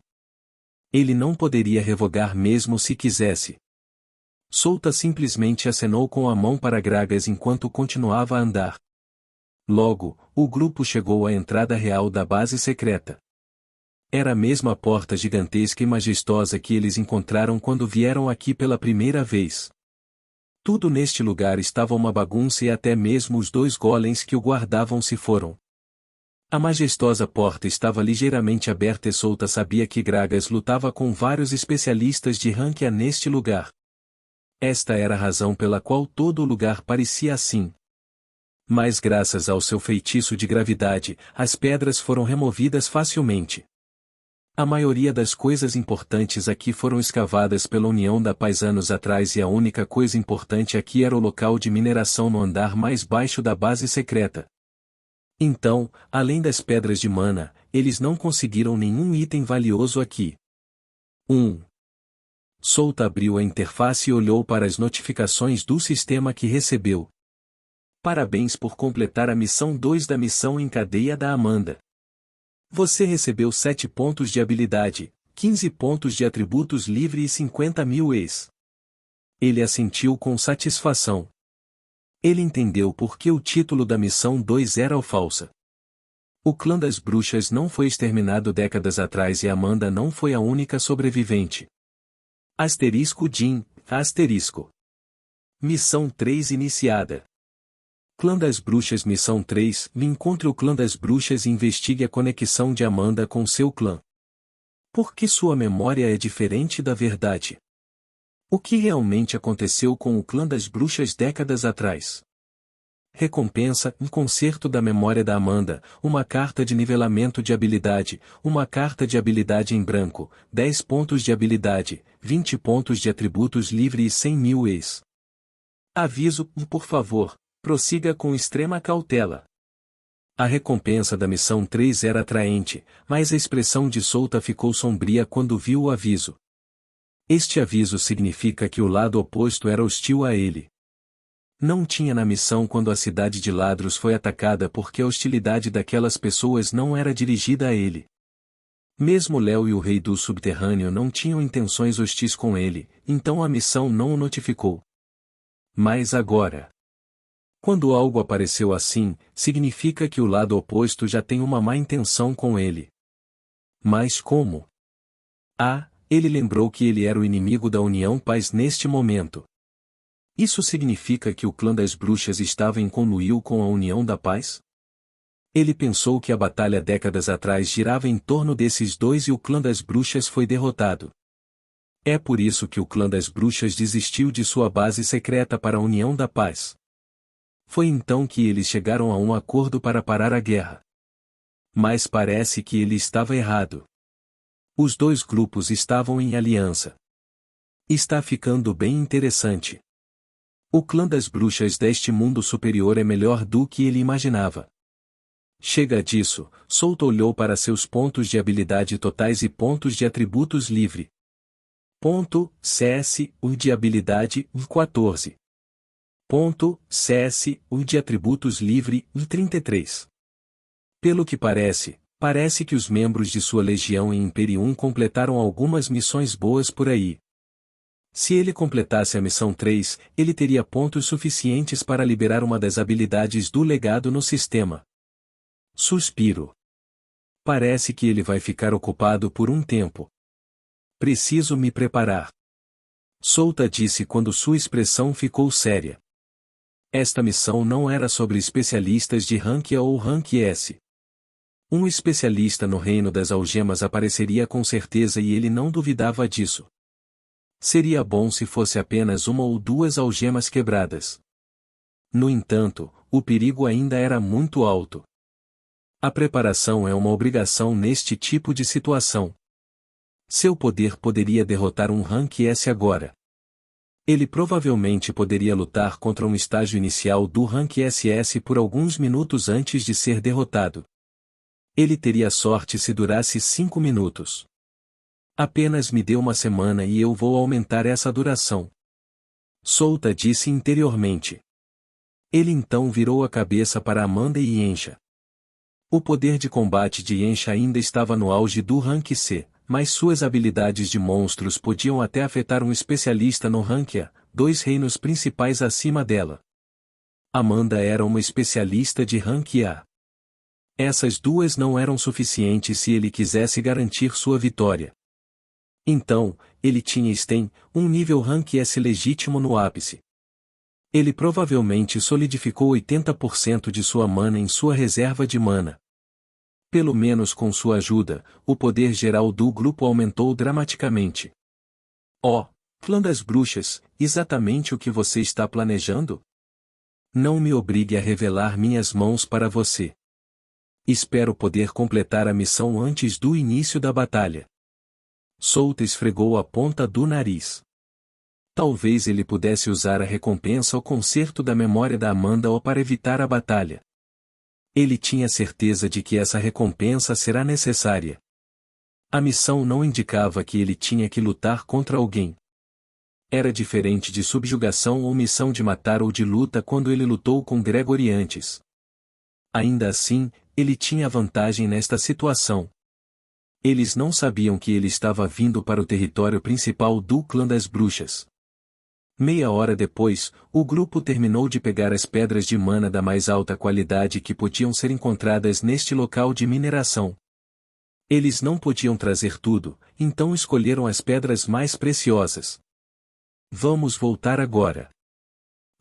Ele não poderia revogar mesmo se quisesse. Souta simplesmente acenou com a mão para Gragas enquanto continuava a andar. Logo, o grupo chegou à entrada real da base secreta. Era a mesma porta gigantesca e majestosa que eles encontraram quando vieram aqui pela primeira vez. Tudo neste lugar estava uma bagunça e até mesmo os 2 golems que o guardavam se foram. A majestosa porta estava ligeiramente aberta e Souta sabia que Gragas lutava com vários especialistas de Rankia neste lugar. Esta era a razão pela qual todo o lugar parecia assim. Mas graças ao seu feitiço de gravidade, as pedras foram removidas facilmente. A maioria das coisas importantes aqui foram escavadas pela União da Paz anos atrás e a única coisa importante aqui era o local de mineração no andar mais baixo da base secreta. Então, além das pedras de mana, eles não conseguiram nenhum item valioso aqui. Souta abriu a interface e olhou para as notificações do sistema que recebeu. Parabéns por completar a missão 2 da missão em cadeia da Amanda. Você recebeu 7 pontos de habilidade, 15 pontos de atributos livre e 50.000 ES. Ele assentiu com satisfação. Ele entendeu por que o título da missão 2 era o falsa. O clã das bruxas não foi exterminado décadas atrás e Amanda não foi a única sobrevivente. *Jin*. Missão 3 iniciada. Clã das Bruxas Missão 3, encontre o clã das bruxas e investigue a conexão de Amanda com seu clã. Por que sua memória é diferente da verdade? O que realmente aconteceu com o clã das bruxas décadas atrás? Recompensa, um concerto da memória da Amanda, uma carta de nivelamento de habilidade, uma carta de habilidade em branco, 10 pontos de habilidade, 20 pontos de atributos livre e 100.000 ES. Aviso, por favor. Prossiga com extrema cautela. A recompensa da missão 3 era atraente, mas a expressão de Souta ficou sombria quando viu o aviso. Este aviso significa que o lado oposto era hostil a ele. Não tinha na missão quando a cidade de Ladros foi atacada porque a hostilidade daquelas pessoas não era dirigida a ele. Mesmo Léo e o rei do subterrâneo não tinham intenções hostis com ele, então a missão não o notificou. Mas agora, quando algo apareceu assim, significa que o lado oposto já tem uma má intenção com ele. Mas como? Ele lembrou que ele era o inimigo da União Paz neste momento. Isso significa que o clã das bruxas estava em conluio com a União da Paz? Ele pensou que a batalha décadas atrás girava em torno desses dois e o clã das bruxas foi derrotado. É por isso que o clã das bruxas desistiu de sua base secreta para a União da Paz. Foi então que eles chegaram a um acordo para parar a guerra. Mas parece que ele estava errado. Os 2 grupos estavam em aliança. Está ficando bem interessante. O clã das bruxas deste mundo superior é melhor do que ele imaginava. Chega disso, Souta olhou para seus pontos de habilidade totais e pontos de atributos livre. Ponto, CS, U de habilidade, 14. Ponto, CS, U de atributos livre, 33. Pelo que parece que os membros de sua legião em Imperium completaram algumas missões boas por aí. Se ele completasse a missão 3, ele teria pontos suficientes para liberar uma das habilidades do legado no sistema. Suspiro. Parece que ele vai ficar ocupado por um tempo. Preciso me preparar. Souta disse quando sua expressão ficou séria. Esta missão não era sobre especialistas de rank A ou rank S. Um especialista no reino das algemas apareceria com certeza e ele não duvidava disso. Seria bom se fosse apenas uma ou duas algemas quebradas. No entanto, o perigo ainda era muito alto. A preparação é uma obrigação neste tipo de situação. Seu poder poderia derrotar um rank S agora. Ele provavelmente poderia lutar contra um estágio inicial do rank SS por alguns minutos antes de ser derrotado. Ele teria sorte se durasse 5 minutos. Apenas me dê uma semana e eu vou aumentar essa duração. Souta disse interiormente. Ele então virou a cabeça para Amanda e Yencha. O poder de combate de Yencha ainda estava no auge do rank C, mas suas habilidades de monstros podiam até afetar um especialista no rank A, 2 reinos principais acima dela. Amanda era uma especialista de rank A. Essas duas não eram suficientes se ele quisesse garantir sua vitória. Então, ele tinha Sten, um nível rank S legítimo no ápice. Ele provavelmente solidificou 80% de sua mana em sua reserva de mana. Pelo menos com sua ajuda, o poder geral do grupo aumentou dramaticamente. Oh, clã das bruxas, exatamente o que você está planejando? Não me obrigue a revelar minhas mãos para você. Espero poder completar a missão antes do início da batalha. Souta esfregou a ponta do nariz. Talvez ele pudesse usar a recompensa ou conserto da memória da Amanda ou para evitar a batalha. Ele tinha certeza de que essa recompensa será necessária. A missão não indicava que ele tinha que lutar contra alguém. Era diferente de subjugação ou missão de matar ou de luta quando ele lutou com Gregory antes. Ainda assim, ele tinha vantagem nesta situação. Eles não sabiam que ele estava vindo para o território principal do clã das bruxas. Meia hora depois, o grupo terminou de pegar as pedras de mana da mais alta qualidade que podiam ser encontradas neste local de mineração. Eles não podiam trazer tudo, então escolheram as pedras mais preciosas. Vamos voltar agora.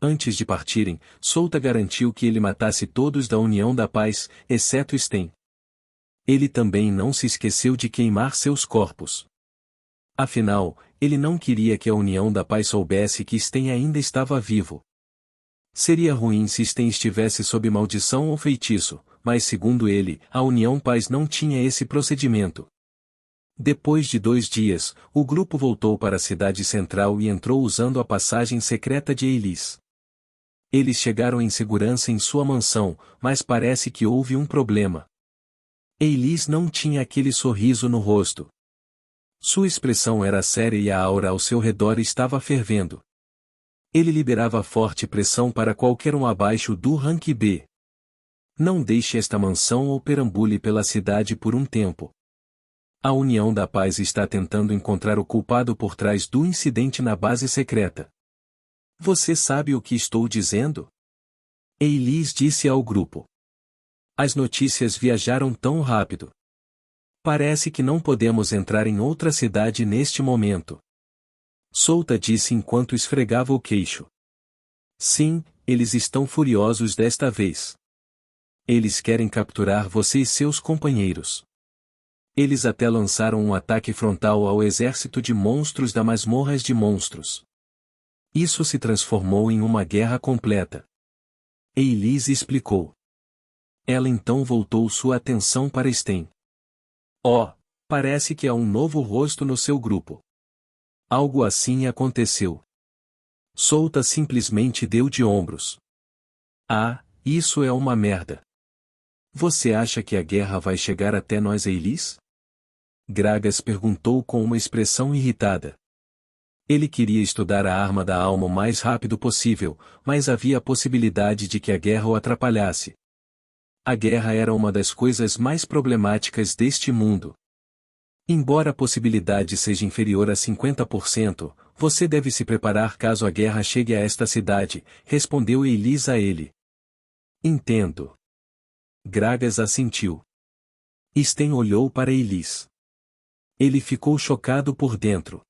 Antes de partirem, Souta garantiu que ele matasse todos da União da Paz, exceto Sten. Ele também não se esqueceu de queimar seus corpos. Afinal, ele não queria que a União da Paz soubesse que Sten ainda estava vivo. Seria ruim se Sten estivesse sob maldição ou feitiço, mas segundo ele, a União Paz não tinha esse procedimento. Depois de 2 dias, o grupo voltou para a cidade central e entrou usando a passagem secreta de Eilis. Eles chegaram em segurança em sua mansão, mas parece que houve um problema. Eilis não tinha aquele sorriso no rosto. Sua expressão era séria e a aura ao seu redor estava fervendo. Ele liberava forte pressão para qualquer um abaixo do rank B. Não deixe esta mansão ou perambule pela cidade por um tempo. A União da Paz está tentando encontrar o culpado por trás do incidente na base secreta. Você sabe o que estou dizendo? Eilis disse ao grupo. As notícias viajaram tão rápido. Parece que não podemos entrar em outra cidade neste momento. Souta disse enquanto esfregava o queixo. Sim, eles estão furiosos desta vez. Eles querem capturar você e seus companheiros. Eles até lançaram um ataque frontal ao exército de monstros da Masmorras de Monstros. Isso se transformou em uma guerra completa. Eilis explicou. Ela então voltou sua atenção para Sten. Oh, parece que há um novo rosto no seu grupo. Algo assim aconteceu. Souta simplesmente deu de ombros. Ah, isso é uma merda. Você acha que a guerra vai chegar até nós, Eilis? Gragas perguntou com uma expressão irritada. Ele queria estudar a arma da alma o mais rápido possível, mas havia a possibilidade de que a guerra o atrapalhasse. A guerra era uma das coisas mais problemáticas deste mundo. Embora a possibilidade seja inferior a 50%, você deve se preparar caso a guerra chegue a esta cidade, respondeu Eilis a ele. Entendo. Gragas assentiu. Sten olhou para Eilis. Ele ficou chocado por dentro.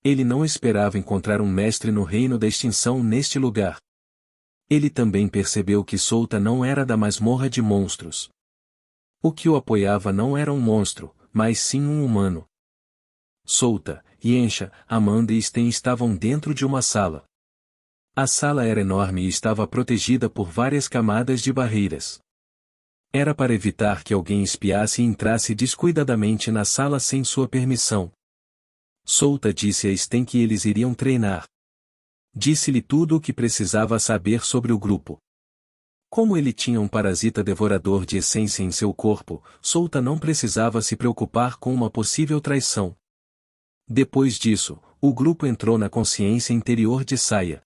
Ele não esperava encontrar um mestre no reino da extinção neste lugar. Ele também percebeu que Solta não era da masmorra de monstros. O que o apoiava não era um monstro, mas sim um humano. Solta, Yencha, Amanda e Sten estavam dentro de uma sala. A sala era enorme e estava protegida por várias camadas de barreiras. Era para evitar que alguém espiasse e entrasse descuidadamente na sala sem sua permissão. Solta disse a Sten que eles iriam treinar. Disse-lhe tudo o que precisava saber sobre o grupo. Como ele tinha um parasita devorador de essência em seu corpo, Solta não precisava se preocupar com uma possível traição. Depois disso, o grupo entrou na consciência interior de Saia.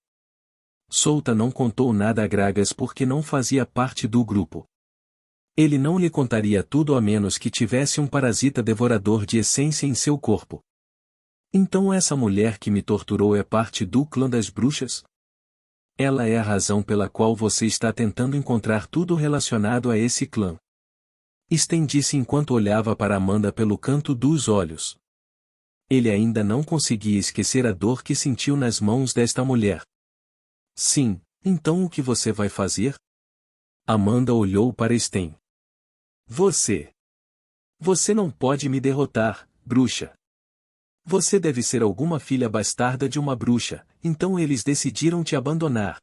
Solta não contou nada a Gragas porque não fazia parte do grupo. Ele não lhe contaria tudo a menos que tivesse um parasita devorador de essência em seu corpo. Então essa mulher que me torturou é parte do clã das bruxas? Ela é a razão pela qual você está tentando encontrar tudo relacionado a esse clã. Sten disse enquanto olhava para Amanda pelo canto dos olhos. Ele ainda não conseguia esquecer a dor que sentiu nas mãos desta mulher. Sim, então o que você vai fazer? Amanda olhou para Sten. Você não pode me derrotar, bruxa. Você deve ser alguma filha bastarda de uma bruxa, então eles decidiram te abandonar.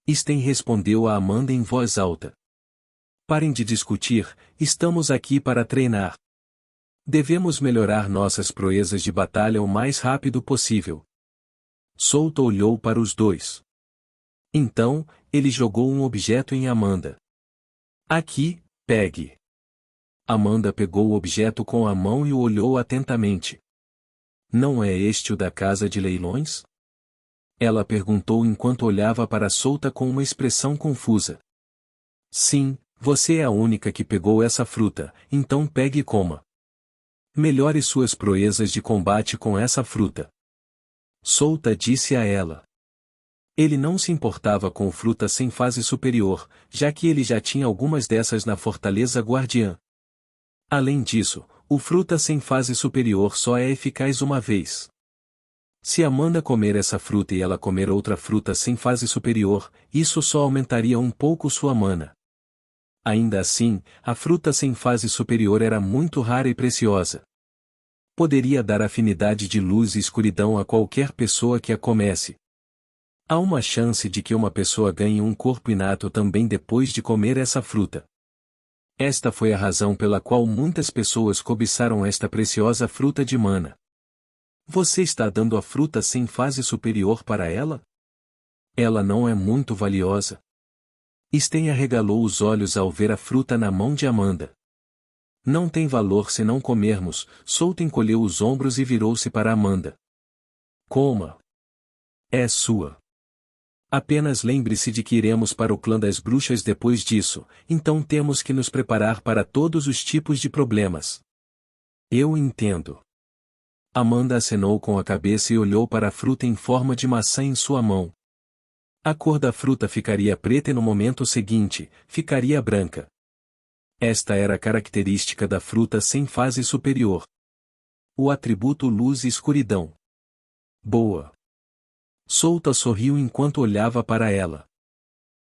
Sten respondeu a Amanda em voz alta. Parem de discutir, estamos aqui para treinar. Devemos melhorar nossas proezas de batalha o mais rápido possível. Solta olhou para os dois. Então, ele jogou um objeto em Amanda. Aqui, pegue. Amanda pegou o objeto com a mão e o olhou atentamente. Não é este o da casa de leilões? Ela perguntou enquanto olhava para Solta com uma expressão confusa. Sim, você é a única que pegou essa fruta, então pegue e coma. Melhore suas proezas de combate com essa fruta. Solta disse a ela. Ele não se importava com fruta sem fase superior, já que ele já tinha algumas dessas na Fortaleza Guardiã. Além disso, o fruta sem fase superior só é eficaz uma vez. Se Amanda comer essa fruta e ela comer outra fruta sem fase superior, isso só aumentaria um pouco sua mana. Ainda assim, a fruta sem fase superior era muito rara e preciosa. Poderia dar afinidade de luz e escuridão a qualquer pessoa que a comesse. Há uma chance de que uma pessoa ganhe um corpo inato também depois de comer essa fruta. Esta foi a razão pela qual muitas pessoas cobiçaram esta preciosa fruta de mana. Você está dando a fruta sem fase superior para ela? Ela não é muito valiosa. Sten arregalou os olhos ao ver a fruta na mão de Amanda. Não tem valor se não comermos, Solta encolheu os ombros e virou-se para Amanda. Coma. É sua. Apenas lembre-se de que iremos para o clã das bruxas depois disso, então temos que nos preparar para todos os tipos de problemas. Eu entendo. Amanda acenou com a cabeça e olhou para a fruta em forma de maçã em sua mão. A cor da fruta ficaria preta e no momento seguinte, ficaria branca. Esta era a característica da fruta sem fase superior. O atributo luz e escuridão. Boa. Solta sorriu enquanto olhava para ela.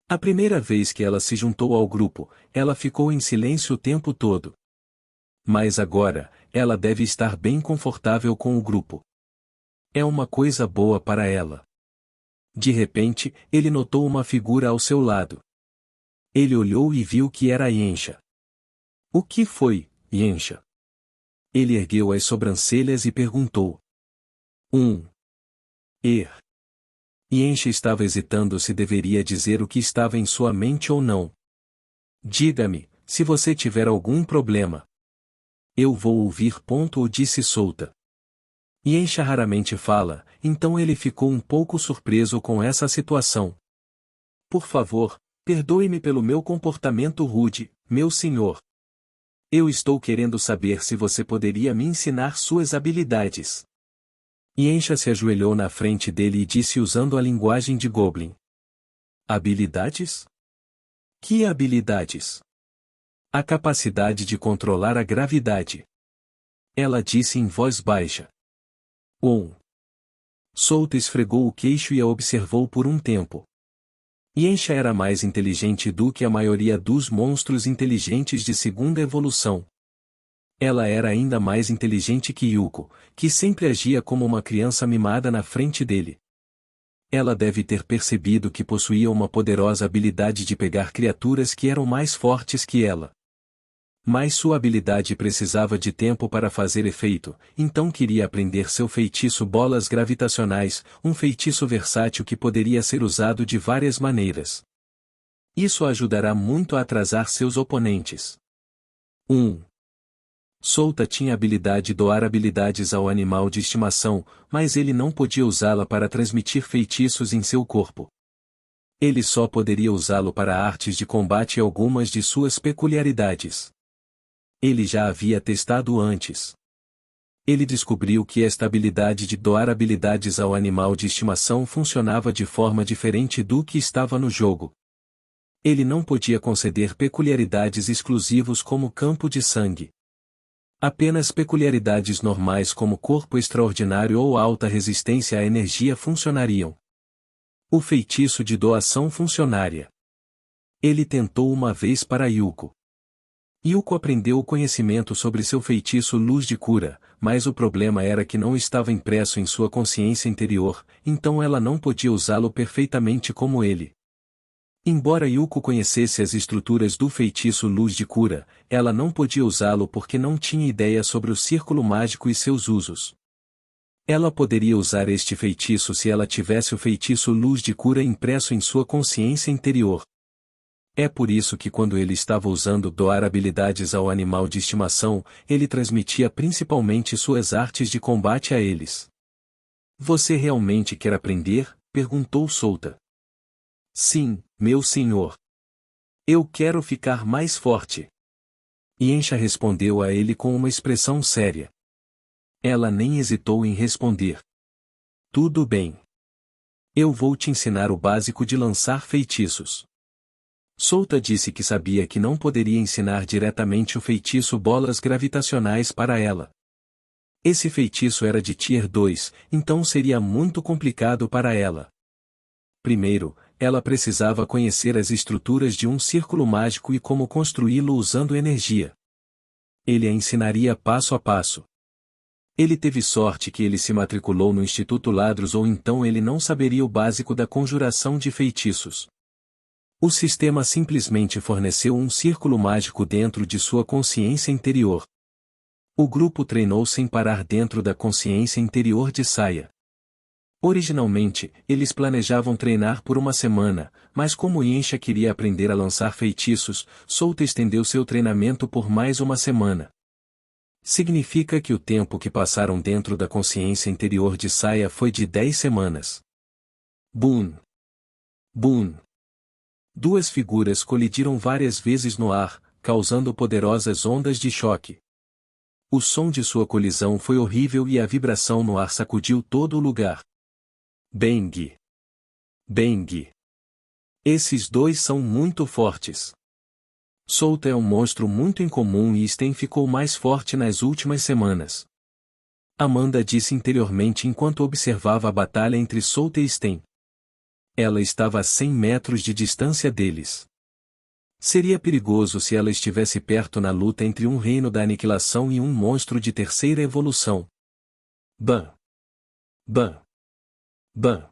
A primeira vez que ela se juntou ao grupo, ela ficou em silêncio o tempo todo. Mas agora, ela deve estar bem confortável com o grupo. É uma coisa boa para ela. De repente, ele notou uma figura ao seu lado. Ele olhou e viu que era Yencha. O que foi, Yencha? Ele ergueu as sobrancelhas e perguntou. Yencha estava hesitando se deveria dizer o que estava em sua mente ou não. Diga-me, se você tiver algum problema. Eu vou ouvir. O disse Souta. Yensha raramente fala, então ele ficou um pouco surpreso com essa situação. Por favor, perdoe-me pelo meu comportamento rude, meu senhor. Eu estou querendo saber se você poderia me ensinar suas habilidades. Yensha se ajoelhou na frente dele e disse usando a linguagem de Goblin. Habilidades? Que habilidades? A capacidade de controlar a gravidade. Ela disse em voz baixa. Souta esfregou o queixo e a observou por um tempo. Yensha era mais inteligente do que a maioria dos monstros inteligentes de segunda evolução. Ela era ainda mais inteligente que Yuko, que sempre agia como uma criança mimada na frente dele. Ela deve ter percebido que possuía uma poderosa habilidade de pegar criaturas que eram mais fortes que ela. Mas sua habilidade precisava de tempo para fazer efeito, então queria aprender seu feitiço bolas gravitacionais, um feitiço versátil que poderia ser usado de várias maneiras. Isso ajudará muito a atrasar seus oponentes. Souta tinha a habilidade de doar habilidades ao animal de estimação, mas ele não podia usá-la para transmitir feitiços em seu corpo. Ele só poderia usá-lo para artes de combate e algumas de suas peculiaridades. Ele já havia testado antes. Ele descobriu que esta habilidade de doar habilidades ao animal de estimação funcionava de forma diferente do que estava no jogo. Ele não podia conceder peculiaridades exclusivos como campo de sangue. Apenas peculiaridades normais como corpo extraordinário ou alta resistência à energia funcionariam. O feitiço de doação funcionária. Ele tentou uma vez para Yuko. Yuko aprendeu o conhecimento sobre seu feitiço luz de cura, mas o problema era que não estava impresso em sua consciência interior, então ela não podia usá-lo perfeitamente como ele. Embora Yuko conhecesse as estruturas do feitiço luz de cura, ela não podia usá-lo porque não tinha ideia sobre o círculo mágico e seus usos. Ela poderia usar este feitiço se ela tivesse o feitiço luz de cura impresso em sua consciência interior. É por isso que quando ele estava usando doar habilidades ao animal de estimação, ele transmitia principalmente suas artes de combate a eles. Você realmente quer aprender? Perguntou Souta. Sim, meu senhor. Eu quero ficar mais forte. Yensha respondeu a ele com uma expressão séria. Ela nem hesitou em responder. Tudo bem. Eu vou te ensinar o básico de lançar feitiços. Souta disse que sabia que não poderia ensinar diretamente o feitiço bolas gravitacionais para ela. Esse feitiço era de Tier 2, então seria muito complicado para ela. Primeiro, ela precisava conhecer as estruturas de um círculo mágico e como construí-lo usando energia. Ele a ensinaria passo a passo. Ele teve sorte que ele se matriculou no Instituto Ladros ou então ele não saberia o básico da conjuração de feitiços. O sistema simplesmente forneceu um círculo mágico dentro de sua consciência interior. O grupo treinou sem parar dentro da consciência interior de Saya. Originalmente, eles planejavam treinar por uma semana, mas como Yensha queria aprender a lançar feitiços, Souta estendeu seu treinamento por mais uma semana. Significa que o tempo que passaram dentro da consciência interior de Saya foi de 10 semanas. Boom! Boom! Duas figuras colidiram várias vezes no ar, causando poderosas ondas de choque. O som de sua colisão foi horrível e a vibração no ar sacudiu todo o lugar. Bang! Bang! Esses dois são muito fortes. Souta é um monstro muito incomum e Sten ficou mais forte nas últimas semanas. Amanda disse interiormente enquanto observava a batalha entre Souta e Sten. Ela estava a 100 metros de distância deles. Seria perigoso se ela estivesse perto na luta entre um reino da aniquilação e um monstro de terceira evolução. Bam! Bam! Bam!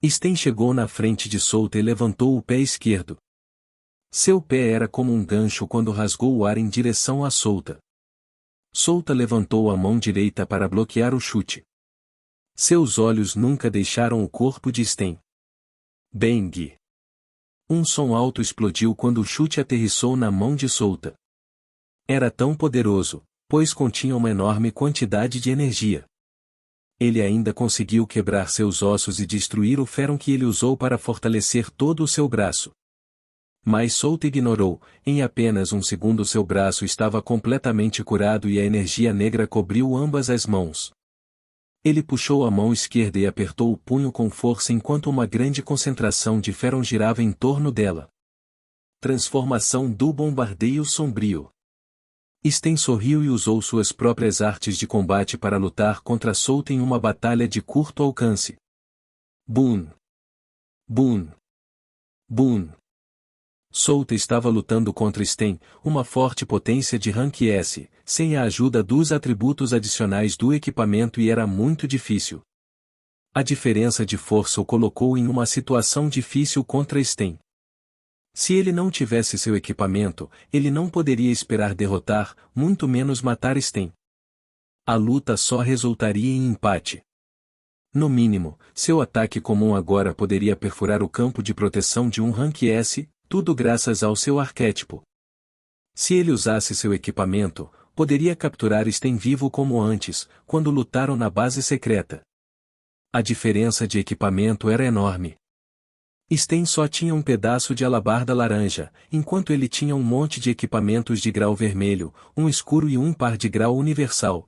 Sten chegou na frente de Souta e levantou o pé esquerdo. Seu pé era como um gancho quando rasgou o ar em direção a Souta. Souta levantou a mão direita para bloquear o chute. Seus olhos nunca deixaram o corpo de Sten. Bang! Um som alto explodiu quando o chute aterrissou na mão de Souta. Era tão poderoso, pois continha uma enorme quantidade de energia. Ele ainda conseguiu quebrar seus ossos e destruir o ferro que ele usou para fortalecer todo o seu braço. Mas Souta ignorou, em apenas um segundo seu braço estava completamente curado e a energia negra cobriu ambas as mãos. Ele puxou a mão esquerda e apertou o punho com força enquanto uma grande concentração de ferro girava em torno dela. Transformação do bombardeio sombrio. Sten sorriu e usou suas próprias artes de combate para lutar contra Souta em uma batalha de curto alcance. Boom! Boom! Boom! Souta estava lutando contra Sten, uma forte potência de rank S, sem a ajuda dos atributos adicionais do equipamento e era muito difícil. A diferença de força o colocou em uma situação difícil contra Sten. Se ele não tivesse seu equipamento, ele não poderia esperar derrotar, muito menos matar Sten. A luta só resultaria em empate. No mínimo, seu ataque comum agora poderia perfurar o campo de proteção de um rank S, tudo graças ao seu arquétipo. Se ele usasse seu equipamento, poderia capturar Sten vivo como antes, quando lutaram na base secreta. A diferença de equipamento era enorme. Sten só tinha um pedaço de alabarda laranja, enquanto ele tinha um monte de equipamentos de grau vermelho, um escuro e um par de grau universal.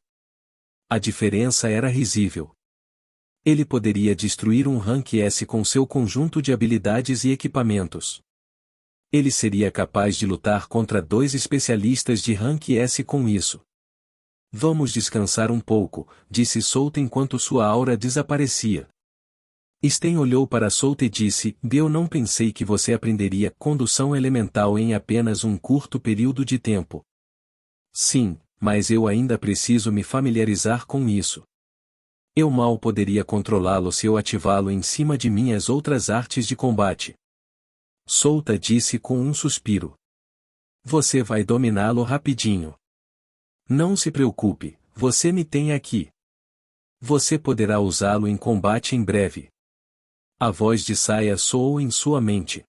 A diferença era risível. Ele poderia destruir um rank S com seu conjunto de habilidades e equipamentos. Ele seria capaz de lutar contra 2 especialistas de rank S com isso. Vamos descansar um pouco, disse Souta enquanto sua aura desaparecia. Sten olhou para Souta e disse, eu não pensei que você aprenderia condução elemental em apenas um curto período de tempo. Sim, mas eu ainda preciso me familiarizar com isso. Eu mal poderia controlá-lo se eu ativá-lo em cima de minhas outras artes de combate. Souta disse com um suspiro. Você vai dominá-lo rapidinho. Não se preocupe, você me tem aqui. Você poderá usá-lo em combate em breve. A voz de Saya soou em sua mente.